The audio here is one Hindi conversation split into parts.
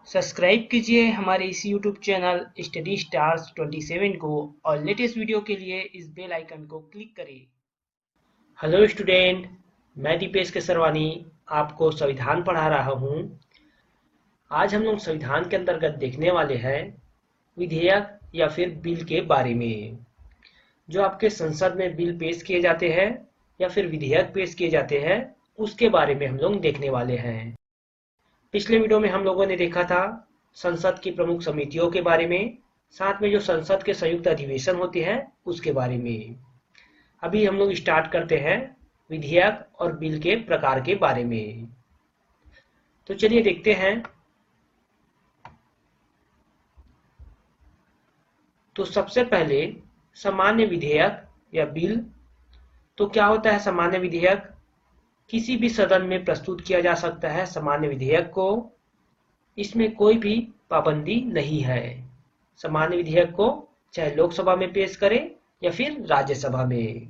सब्सक्राइब कीजिए हमारे इस यूट्यूब चैनल स्टडी स्टार्स 27 को और लेटेस्ट वीडियो के लिए इस बेल आइकन को क्लिक करें। हेलो स्टूडेंट, मैं दीपेश केसरवानी आपको संविधान पढ़ा रहा हूँ। आज हम लोग संविधान के अंतर्गत देखने वाले हैं विधेयक या फिर बिल के बारे में। जो आपके संसद में बिल पेश किए जाते हैं या फिर विधेयक पेश किए जाते हैं, उसके बारे में हम लोग देखने वाले हैं। पिछले वीडियो में हम लोगों ने देखा था संसद की प्रमुख समितियों के बारे में, साथ में जो संसद के संयुक्त अधिवेशन होते हैं उसके बारे में। अभी हम लोग स्टार्ट करते हैं विधेयक और बिल के प्रकार के बारे में। तो चलिए देखते हैं। तो सबसे पहले सामान्य विधेयक या बिल। तो क्या होता है सामान्य विधेयक? किसी भी सदन में प्रस्तुत किया जा सकता है सामान्य विधेयक को। इसमें कोई भी पाबंदी नहीं है। सामान्य विधेयक को चाहे लोकसभा में पेश करें या फिर राज्यसभा में,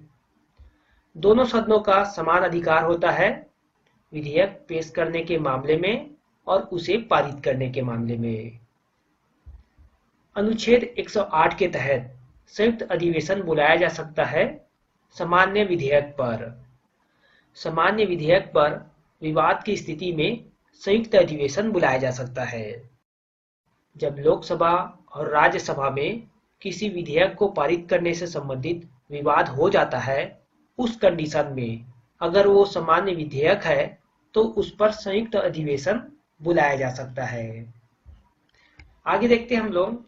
दोनों सदनों का समान अधिकार होता है विधेयक पेश करने के मामले में और उसे पारित करने के मामले में। अनुच्छेद 108 के तहत संयुक्त अधिवेशन बुलाया जा सकता है सामान्य विधेयक पर। सामान्य विधेयक पर विवाद की स्थिति में संयुक्त अधिवेशन बुलाया जा सकता है। जब लोकसभा और राज्यसभा में किसी विधेयक को पारित करने से संबंधित विवाद हो जाता है, उस कंडीशन में अगर वो सामान्य विधेयक है तो उस पर संयुक्त अधिवेशन बुलाया जा सकता है। आगे देखते हैं हम लोग।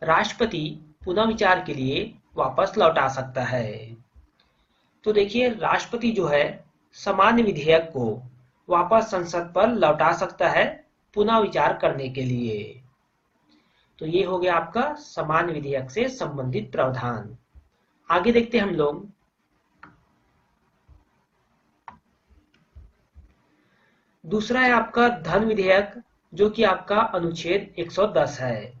राष्ट्रपति पुनः विचार के लिए वापस लौटा सकता है। तो देखिए, राष्ट्रपति जो है सामान्य विधेयक को वापस संसद पर लौटा सकता है पुनः विचार करने के लिए। तो ये हो गया आपका सामान्य विधेयक से संबंधित प्रावधान। आगे देखते हैं हम लोग। दूसरा है आपका धन विधेयक, जो कि आपका अनुच्छेद 110 है।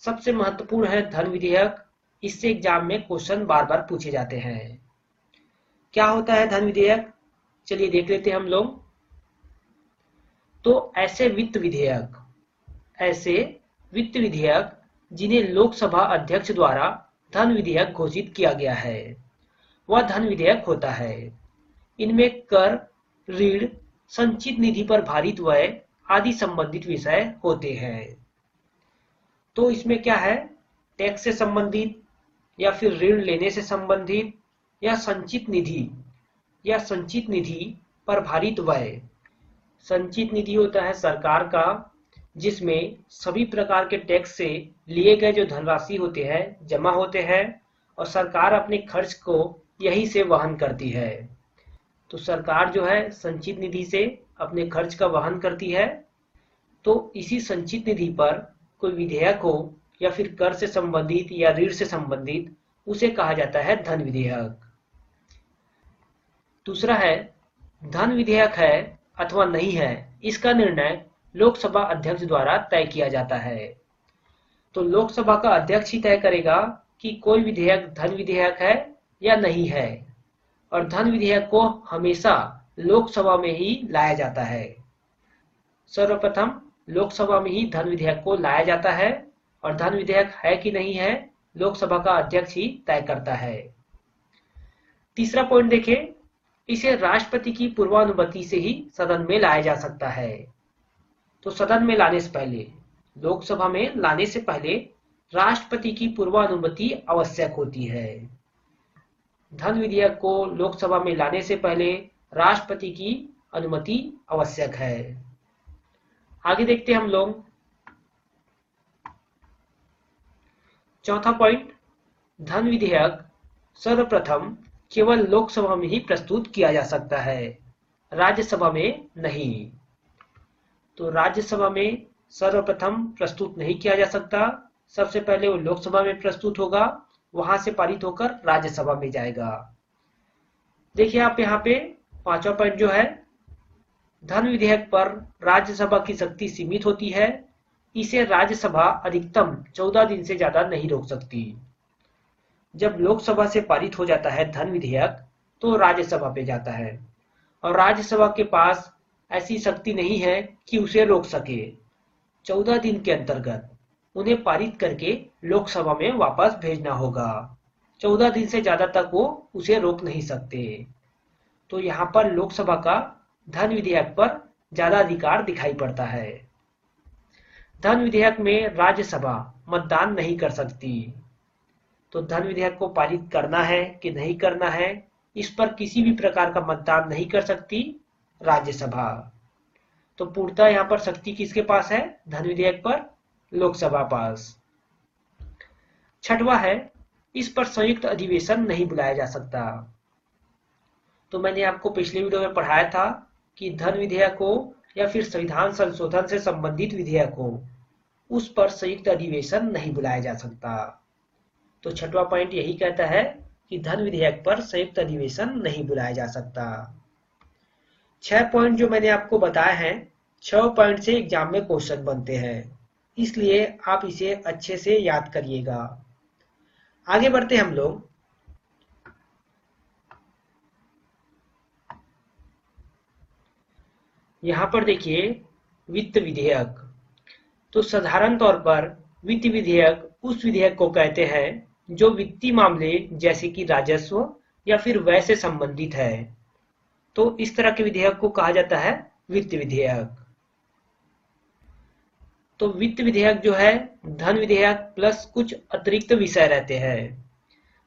सबसे महत्वपूर्ण है धन विधेयक। इससे एग्जाम में क्वेश्चन बार बार पूछे जाते हैं। क्या होता है धन विधेयक? चलिए देख लेते हैं हम लोग। तो ऐसे वित्त विधेयक जिन्हें लोकसभा अध्यक्ष द्वारा धन विधेयक घोषित किया गया है, वह धन विधेयक होता है। इनमें कर, ऋण, संचित निधि पर भारित व्यय आदि संबंधित विषय होते हैं। तो इसमें क्या है? टैक्स से संबंधित या फिर ऋण लेने से संबंधित या संचित निधि पर भारित व्यय। संचित निधि होता है सरकार का, जिसमें सभी प्रकार के टैक्स से लिए गए जो धनराशि होते हैं जमा होते हैं और सरकार अपने खर्च को यही से वहन करती है। तो सरकार जो है संचित निधि से अपने खर्च का वहन करती है। तो इसी संचित निधि पर कोई विधेयक हो या फिर कर से संबंधित या ऋण से संबंधित, उसे कहा जाता है धन विधेयक। दूसरा है धन विधेयक है अथवा नहीं है, इसका निर्णय लोकसभा अध्यक्ष द्वारा तय किया जाता है। तो लोकसभा का अध्यक्ष ही तय करेगा कि कोई विधेयक धन विधेयक है या नहीं है, और धन विधेयक को हमेशा लोकसभा में ही लाया जाता है। सर्वप्रथम लोकसभा में ही धन विधेयक को लाया जाता है और धन विधेयक है कि नहीं है लोकसभा का अध्यक्ष ही तय करता है। तीसरा पॉइंट देखें, इसे राष्ट्रपति की पूर्वानुमति से ही सदन में लाया जा सकता है। तो सदन में लाने से पहले, लोकसभा में लाने से पहले राष्ट्रपति की पूर्वानुमति आवश्यक होती है। धन विधेयक को लोकसभा में लाने से पहले राष्ट्रपति की अनुमति आवश्यक है। आगे देखते हैं हम लोग। चौथा पॉइंट, धन विधेयक सर्वप्रथम केवल लोकसभा में ही प्रस्तुत किया जा सकता है, राज्यसभा में नहीं। तो राज्यसभा में सर्वप्रथम प्रस्तुत नहीं किया जा सकता। सबसे पहले वो लोकसभा में प्रस्तुत होगा, वहां से पारित होकर राज्यसभा में जाएगा। देखिए आप यहाँ पे पांचवा पॉइंट जो है, धन विधेयक पर राज्यसभा की शक्ति सीमित होती है। इसे राज्यसभा अधिकतम 14 दिन से ज्यादा नहीं रोक सकती। जब लोकसभा से पारित हो जाता है धन विधेयक, तो राज्यसभा पे जाता है और राज्यसभा के पास ऐसी शक्ति नहीं है कि उसे रोक सके। 14 दिन के अंतर्गत उन्हें पारित करके लोकसभा में वापस भेजना होगा। 14 दिन से ज्यादा तक वो उसे रोक नहीं सकते। तो यहाँ पर लोकसभा का धन विधेयक पर ज्यादा अधिकार दिखाई पड़ता है। धन विधेयक में राज्यसभा मतदान नहीं कर सकती। तो धन विधेयक को पारित करना है कि नहीं करना है, इस पर किसी भी प्रकार का मतदान नहीं कर सकती राज्यसभा। तो पूर्णतः यहाँ पर शक्ति किसके पास है धन विधेयक पर? लोकसभा पास। छठवां है, इस पर संयुक्त अधिवेशन नहीं बुलाया जा सकता। तो मैंने आपको पिछले वीडियो में पढ़ाया था कि धन विधेयक हो या फिर संविधान संशोधन से संबंधित विधेयक हो, उस पर संयुक्त अधिवेशन नहीं बुलाया जा सकता। तो छठवां पॉइंट यही कहता है कि धन विधेयक पर संयुक्त अधिवेशन नहीं बुलाया जा सकता। 6 पॉइंट जो मैंने आपको बताए हैं, 6 पॉइंट से एग्जाम में क्वेश्चन बनते हैं, इसलिए आप इसे अच्छे से याद करिएगा। आगे बढ़ते हम लोग। यहां पर देखिए वित्त विधेयक। तो साधारण तौर पर वित्त विधेयक उस विधेयक को कहते हैं जो वित्तीय मामले जैसे कि राजस्व या फिर व्यय से संबंधित है। तो इस तरह के विधेयक को कहा जाता है वित्त विधेयक। तो वित्त विधेयक जो है धन विधेयक प्लस कुछ अतिरिक्त विषय रहते हैं।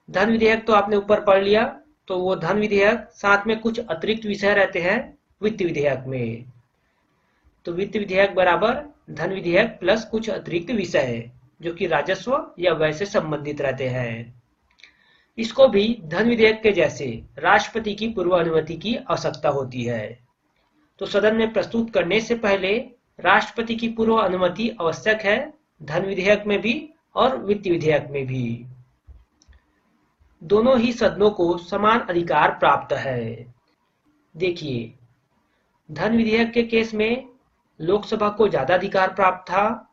धन विधेयक तो आपने ऊपर पढ़ लिया, तो वो धन विधेयक साथ में कुछ अतिरिक्त विषय रहते हैं वित्त विधेयक में। तो वित्त विधेयक बराबर धन विधेयक प्लस कुछ अतिरिक्त विषय जो कि राजस्व या व्यय से संबंधित रहते हैं। इसको भी धन विधेयक के जैसे राष्ट्रपति की पूर्व अनुमति की आवश्यकता होती है। तो सदन में प्रस्तुत करने से पहले राष्ट्रपति की पूर्व अनुमति आवश्यक है, धन विधेयक में भी और वित्त विधेयक में भी। दोनों ही सदनों को समान अधिकार प्राप्त है। देखिए, धन विधेयक के केस में लोकसभा को ज्यादा अधिकार प्राप्त था,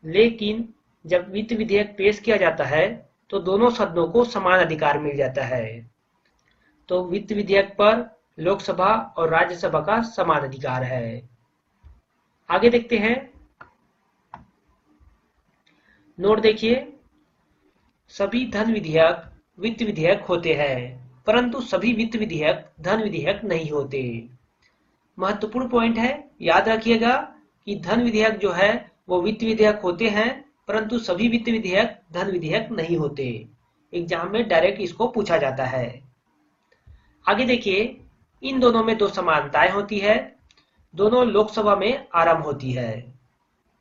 लेकिन जब वित्त विधेयक पेश किया जाता है तो दोनों सदनों को समान अधिकार मिल जाता है। तो वित्त विधेयक पर लोकसभा और राज्यसभा का समान अधिकार है। आगे देखते हैं। नोट देखिए, सभी धन विधेयक वित्त विधेयक होते हैं, परंतु सभी वित्त विधेयक धन विधेयक नहीं होते। महत्वपूर्ण पॉइंट है, याद रखिएगा कि धन विधेयक जो है वो वित्त विधेयक होते हैं, परंतु सभी वित्त विधेयक धन विधेयक नहीं होते। एग्जाम में डायरेक्ट इसको पूछा जाता है। आगे देखिए, इन दोनों में दो समानताएं होती है, दोनों लोकसभा में आरंभ होती है।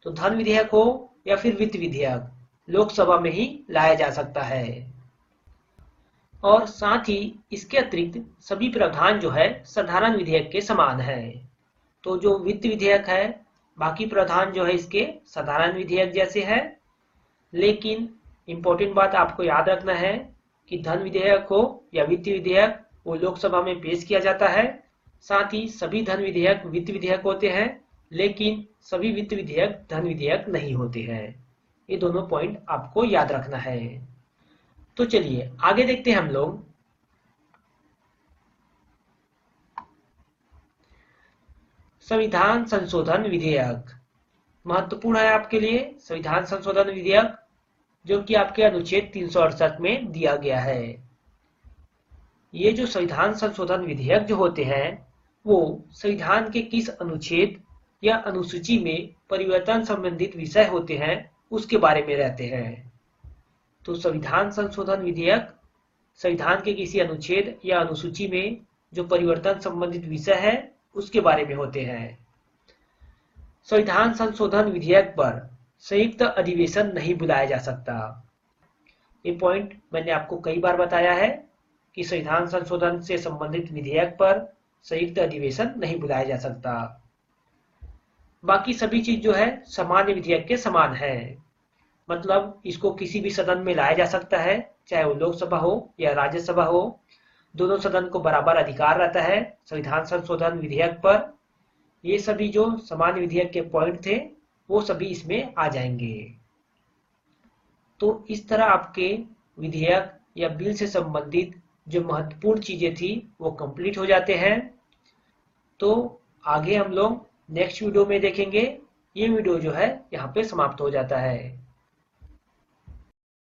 तो धन विधेयक हो या फिर वित्त विधेयक लोकसभा में ही लाया जा सकता है। और साथ ही इसके अतिरिक्त सभी प्रावधान जो है साधारण विधेयक के समान है। तो जो वित्त विधेयक है, बाकी प्रावधान जो है इसके साधारण विधेयक जैसे है। लेकिन इंपॉर्टेंट बात आपको याद रखना है कि धन विधेयक हो या वित्त विधेयक वो लोकसभा में पेश किया जाता है। साथ ही सभी धन विधेयक वित्त विधेयक होते हैं, लेकिन सभी वित्त विधेयक धन विधेयक नहीं होते हैं। ये दोनों पॉइंट आपको याद रखना है। तो चलिए आगे देखते हैं हम लोग। संविधान संशोधन विधेयक महत्वपूर्ण है आपके लिए। संविधान संशोधन विधेयक जो कि आपके अनुच्छेद 368 में दिया गया है। ये जो संविधान संशोधन विधेयक जो होते हैं वो संविधान के किस अनुच्छेद या अनुसूची में परिवर्तन संबंधित विषय होते हैं उसके बारे में रहते हैं। तो संविधान संशोधन विधेयक संविधान के किसी अनुच्छेद या अनुसूची में जो परिवर्तन संबंधित विषय है उसके बारे में होते हैं। संविधान संशोधन विधेयक पर संयुक्त अधिवेशन नहीं बुलाया जा सकता। ये पॉइंट मैंने आपको कई बार बताया है कि संविधान संशोधन से संबंधित विधेयक पर संयुक्त अधिवेशन नहीं बुलाया जा सकता। बाकी सभी चीज जो है सामान्य विधेयक के समान है, मतलब इसको किसी भी सदन में लाया जा सकता है, चाहे वो लोकसभा हो या राज्यसभा हो। दोनों सदन को बराबर अधिकार रहता है संविधान संशोधन विधेयक पर। ये सभी जो सामान्य विधेयक के पॉइंट थे वो सभी इसमें आ जाएंगे। तो इस तरह आपके विधेयक या बिल से संबंधित जो महत्वपूर्ण चीजें थी वो कंप्लीट हो जाते हैं। तो आगे हम लोग नेक्स्ट वीडियो में देखेंगे। ये वीडियो जो है यहाँ पे समाप्त हो जाता है।